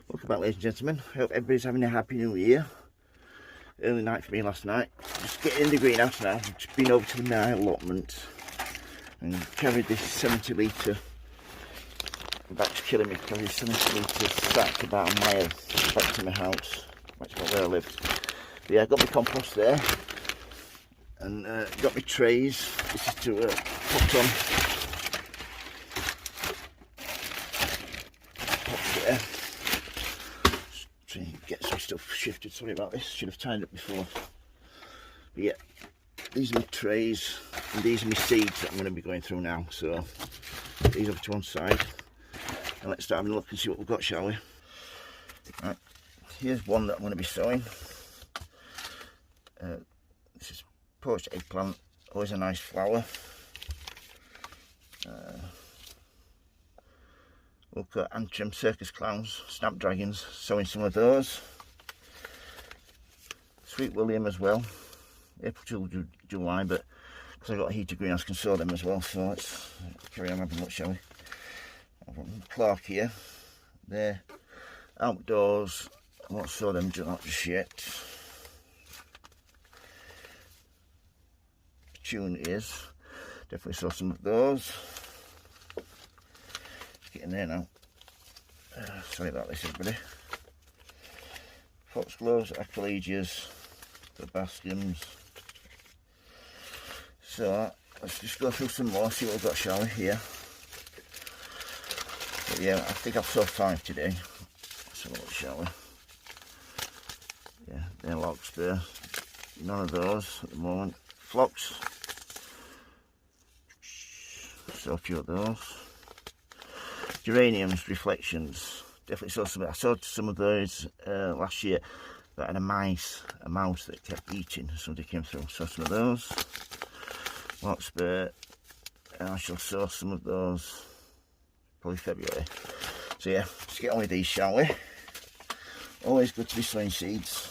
Welcome back, ladies and gentlemen. I hope everybody's having a happy new year. Early night for me last night. Just getting in the greenhouse now. I've just been over to my allotment and carried this 70 litre. The back's killing me. Carried this 70 litre sack about a mile back to my house, back to where I lived. But yeah, I got my compost there and got my trays. This is to put on. There. Get some stuff shifted, sorry about this, should have tied up before. But yeah, these are my trays and these are my seeds that I'm going to be going through now. So these over to one side and let's start having a look and see what we've got, shall we? Right, here's one that I'm going to be sowing. This is poached eggplant, always a nice flower. We've got Antrim circus clowns, snapdragons, sowing some of those. Sweet William as well, April to July, but because I've got a heated greenhouse I can sow them as well, so let's carry on having a look, shall we? I've got Clark here, they're outdoors, I won't sow them just yet. Tune is, definitely sow some of those. Getting there now. Sorry about this, everybody. Foxgloves, acrolegias, the bastions. So let's just go through some more, see what we've got, shall we? Here. But yeah, I think I've sowed 5 today. Let's have a look, shall we? Yeah, they're larkspur. None of those at the moment. Phlox. So a few of those. Geraniums, reflections, definitely saw some. I saw some of those last year that had a mouse that kept eating. Somebody came through, saw some of those. Larkspur, and I shall sow some of those probably February. So yeah, let's get on with these, shall we? Always good to be sowing seeds.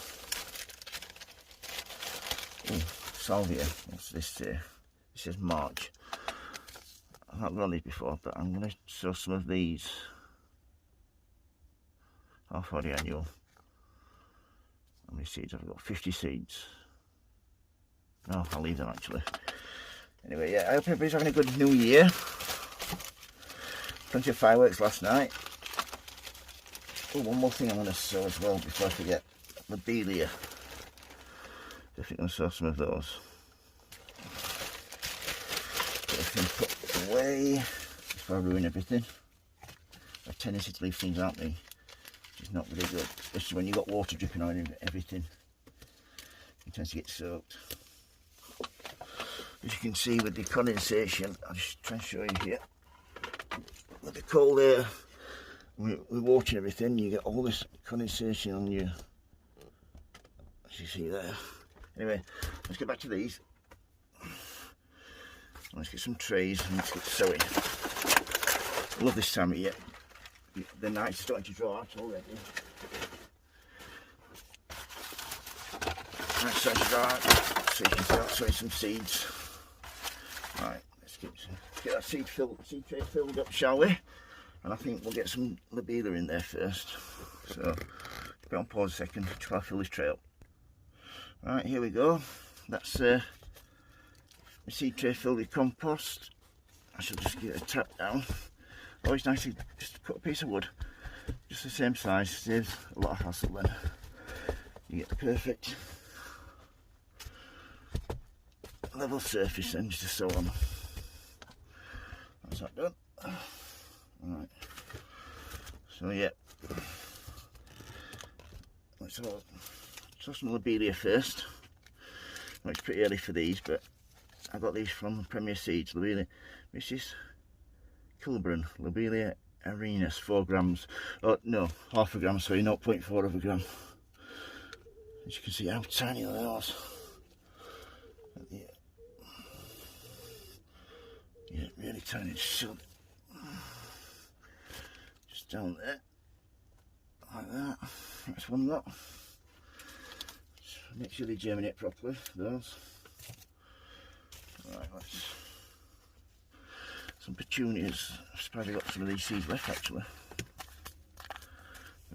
Ooh, salvia, what's this here? This is March. I've not grown these before, but I'm going to sow some of these. Half for the annual. How many seeds have I got? 50 seeds. No, I'll leave them actually. Anyway, yeah, I hope everybody's having a good new year. Plenty of fireworks last night. Oh, one more thing I'm going to sow as well before I forget. Lobelia. Definitely going to sow some of those. Put away before I ruin everything. I have a tendency to leave things out me, which is not very good, especially when you've got water dripping on everything. It tends to get soaked. As you can see with the condensation, I'll just try and show you here. With the cold air, with water and everything, you get all this condensation on you, as you see there. Anyway, let's get back to these. Let's get some trays and let's get sowing. I love this time of year. The night's starting to draw out already. Night's starting to draw out, so you can start sowing some seeds. Right, let's get that seed tray filled up, shall we? And I think we'll get some lobelia in there first. So, put on pause a second, try to fill this tray up. Right, here we go. That's my seed tray filled with compost. I shall just give it a tap down. Always nice to just cut a piece of wood, just the same size, saves a lot of hassle then. You get the perfect level surface then, just to sow on. That's that done. Alright. So yeah. Let's sow some lobelia first. Well, it's pretty early for these, but I got these from Premier Seeds, Lobelia Mrs Clibran, Lobelia Arenas, 4 grams. Oh no, half a gram, sorry, 0.4 of a gram. As you can see how tiny they are. Yeah, really tiny. So just down there, like that. That's one lot. Make sure they germinate properly, those. Right, let's some petunias. I've probably got some of these seeds left actually.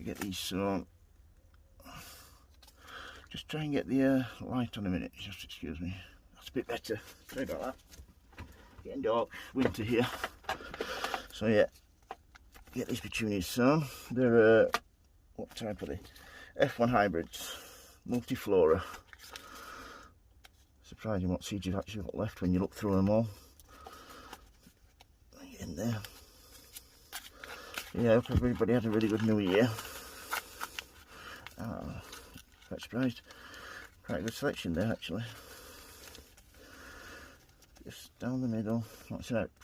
get these sewn. Just try and get the light on a minute, just excuse me. That's a bit better. Sorry about that. Getting dark, winter here. So yeah, get these petunias sewn. They're, what type are they? F1 hybrids, multiflora. Surprising what seeds you've actually got left when you look through them all. Get in there. Yeah, I hope everybody had a really good New Year. Quite surprised. Quite a good selection there actually. Just down the middle.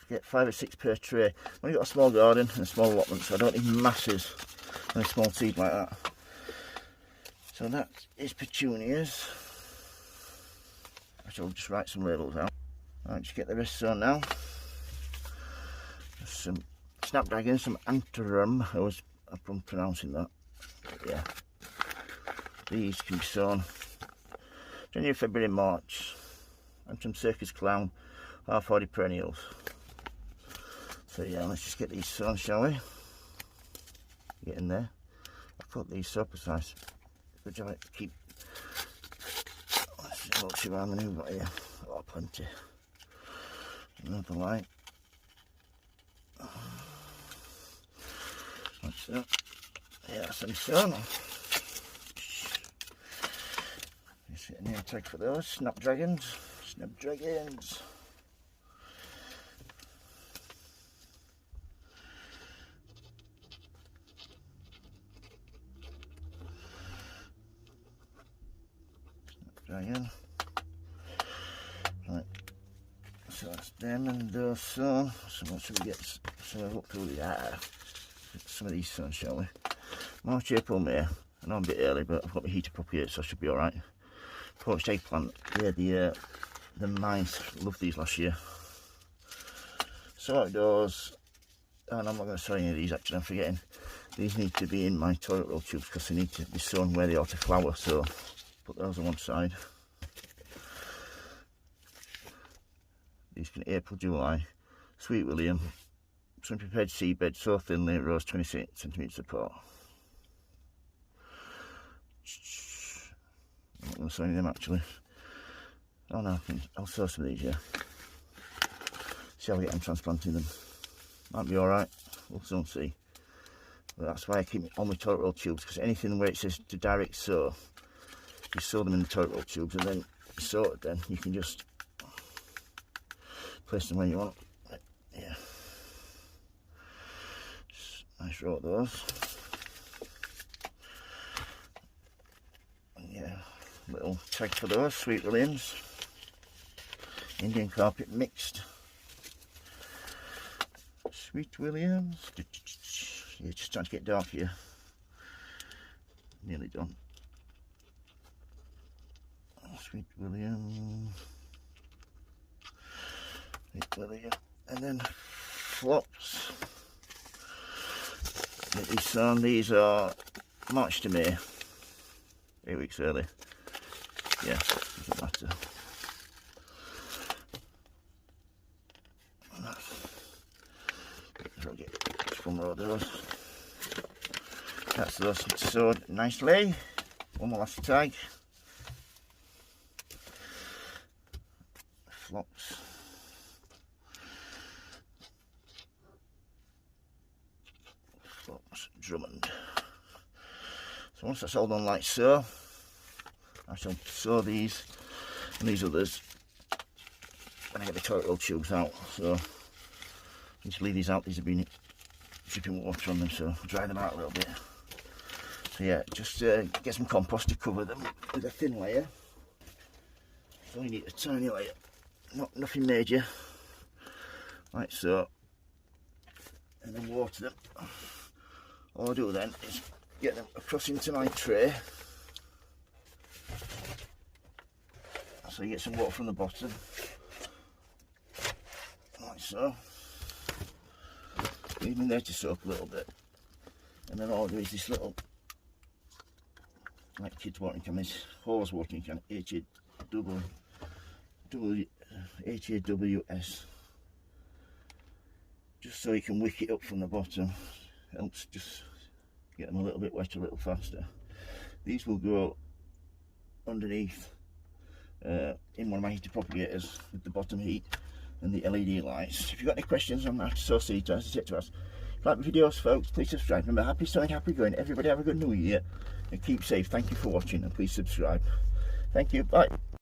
Get 5 or 6 per tray. I've only got a small garden and a small allotment, so I don't need masses on a small seed like that. So that is petunias. I shall just write some labels out. Right, just get the rest sewn now. Just some snapdragons, some antarum. I'm pronouncing that. Yeah. These can be sewn January, February, March. And some circus clown, half-hardy perennials. So yeah, let's just get these sewn, shall we? Get in there. I've cut these so precise. Good job to keep. Let's just look around the new got here. Oh, plenty. Another light. That's that. Yeah, some sewn. Just getting a tag for those snapdragons. Snapdragons. Snapdragon. Right. So that's them and those sewn. So what should we get? So we'll look through some of these sewn, shall we? March, April, May. I know I'm a bit early, but I've got my heater up here, so I should be alright. Poached eggplant. Yeah, the mice loved these last year. So outdoors, and I'm not going to sell any of these actually, I'm forgetting. These need to be in my toilet roll tubes because they need to be sown where they ought to flower, so put those on one side. These can April, July. Sweet William, some prepared seed bed, so thinly, rose 26 centimetres apart. I'm not going to sow any of them actually. Oh no, I'll sow some of these, yeah. See how we get them transplanting them. Might be alright, we'll soon see. But that's why I keep on my toilet roll tubes, because anything where it says to direct sow, you sow them in the toilet roll tubes and then sorted, then you can just place them where you want. Yeah. Just nice row of those. And yeah, little tag for those, Sweet Williams. Indian carpet mixed. Sweet Williams. Yeah, just starting to get dark here. Nearly done. Sweet William. Sweet William. And then flops. Get these sewn. These are March to May. 8 weeks early. Yeah, doesn't matter. I'll get just one more of those. That's those sewed nicely. One more last tag. Flops. Flops Drummond. So once that's all done like so, I shall sew these and these others when I get the toilet roll tubes out. So just leave these out. These have been dripping water on them, so I'll dry them out a little bit. So yeah, just get some compost to cover them with a thin layer. So you need a tiny layer, nothing major, like so, and then water them. All I do then is get them across into my tray, so you get some water from the bottom, like so. Leave them there to soak a little bit, and then all I do is this little, like kids watering can, this hose watering can, HAWS, just so you can wick it up from the bottom. Helps just get them a little bit wetter, a little faster. These will grow underneath in one of my heated propagators with the bottom heat and the LED lights. If you've got any questions on how to sow seeds, don't hesitate to ask. If you like the videos, folks, please subscribe. Remember, happy sowing, happy growing. Everybody have a good new year and keep safe. Thank you for watching, and please subscribe. Thank you. Bye.